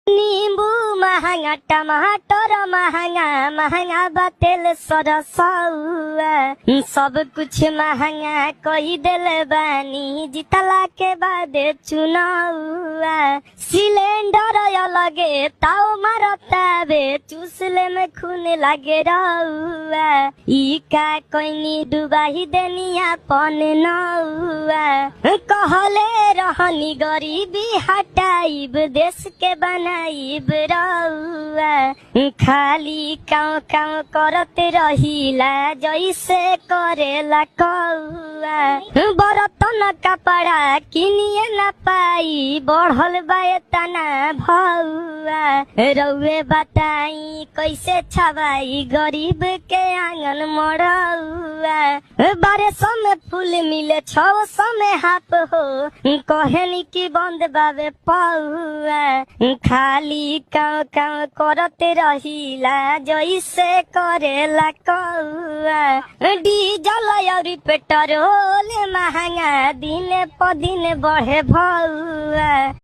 नींबू महंगा, टमाटर महंगा, महंगा बा तेल सरसौआ, सब कुछ महंगा कई दिल बानी जितला के बाद चुनावा। सिलेंडर अलगे ताव मारतावे, चूसले में खून लागे रहुआ। ई का कोइनी डुबाही देनिया पन नौआ। कहले रहनी गरीबी हटाइब, देश के बनाइब रहुआ। खाली काव काव करते रहिला, जैसे करेला कौआ। बरतन कपड़ा किनिए न पाई, बढ़ल बा तना भौआ। रउए बताई कैसे छवाई गरीब के आंगन मरौआ। 1200 में फूल मिले, 600 में हाफ हो, कहनी की बंद बावे पौआ। खाली काव काव करते रहिला, जैसे करेला कौआ। डीजल और पेट्रोल महंगा दिन प दिन बढ़े भौआ।